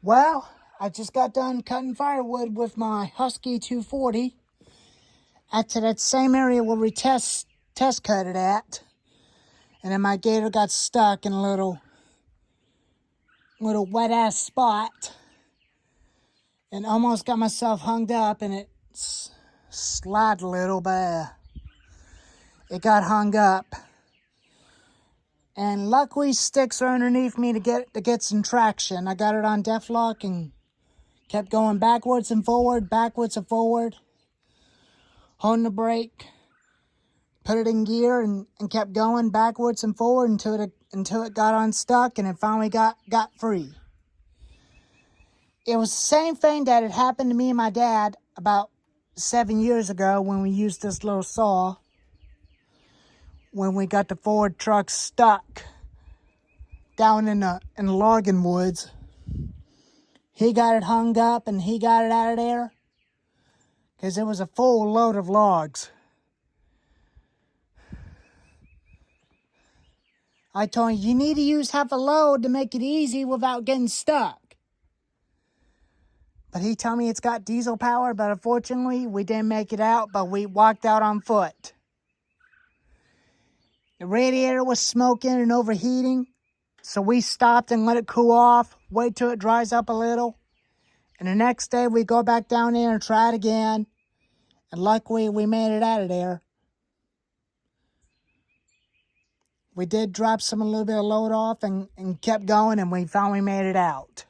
Well, I just got done cutting firewood with my Husky 240 at that same area where we test cut it at. And then my gator got stuck in a little wet ass spot and almost got myself hung up, and it slid a little, but it got hung up. And luckily sticks are underneath me to get some traction. I got it on def lock and kept going backwards and forward, holding the brake, put it in gear, and kept going backwards and forward until it got unstuck and it finally got free. It was the same thing that had happened to me and my dad about 7 years ago when we used this little saw when we got the Ford truck stuck down in the logging woods. He got it hung up and he got it out of there because it was a full load of logs. I told him, you need to use half a load to make it easy without getting stuck. But he told me it's got diesel power, but unfortunately we didn't make it out, but we walked out on foot. The radiator was smoking and overheating, so we stopped and let it cool off, wait till it dries up a little. And the next day we go back down there and try it again. And luckily we made it out of there. We did drop a little bit of load off and kept going, and we finally made it out.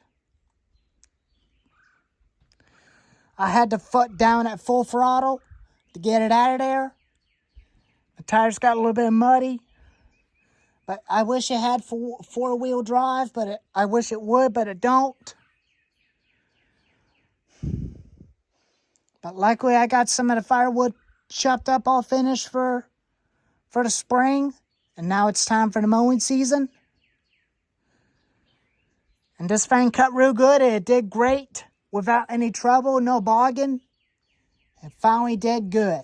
I had the foot down at full throttle to get it out of there. The tires got a little bit muddy. But I wish it had four-wheel drive, but I wish it would, but it don't. But luckily I got some of the firewood chopped up all finished for the spring. And now it's time for the mowing season. And this thing cut real good. It did great without any trouble, no bogging. It finally did good.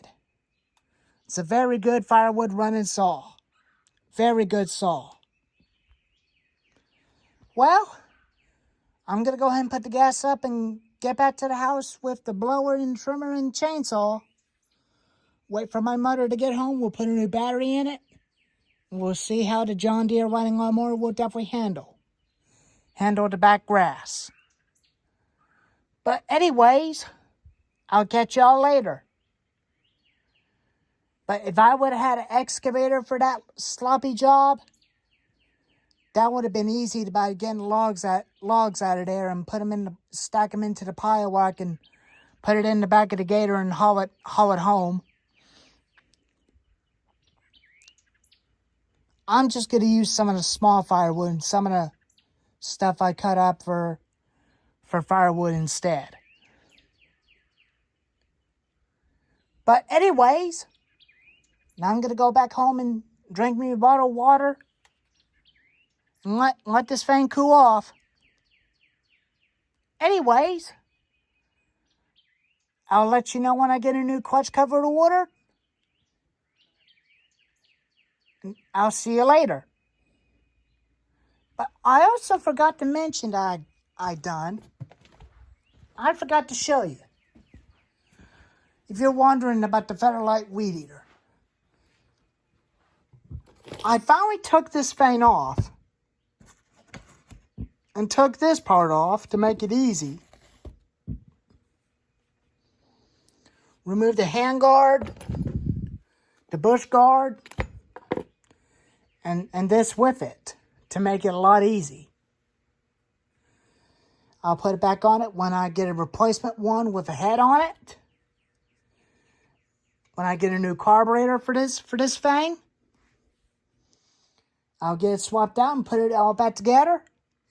It's a very good firewood running saw. Very good saw. Well, I'm going to go ahead and put the gas up and get back to the house with the blower and trimmer and chainsaw. Wait for my mother to get home. We'll put a new battery in it. And we'll see how the John Deere riding lawnmower will definitely handle the back grass. But anyways, I'll catch y'all later. But if I would have had an excavator for that sloppy job, that would have been easy by getting logs out of there and stack them into the pile where I can put it in the back of the gator and haul it home. I'm just going to use some of the small firewood and some of the stuff I cut up for firewood instead. But anyways, now I'm going to go back home and drink me a bottle of water and let this thing cool off. Anyways, I'll let you know when I get a new clutch cover to order. And I'll see you later. But I also forgot to mention that I forgot to show you. If you're wondering about the Federlite Weed Eater, I finally took this thing off and took this part off to make it easy. Remove the hand guard, the bush guard, and this with it to make it a lot easy. I'll put it back on it when I get a replacement one with a head on it. When I get a new carburetor for this thing, I'll get it swapped out and put it all back together,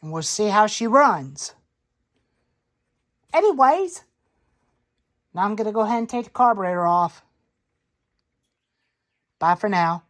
and we'll see how she runs. Anyways, now I'm going to go ahead and take the carburetor off. Bye for now.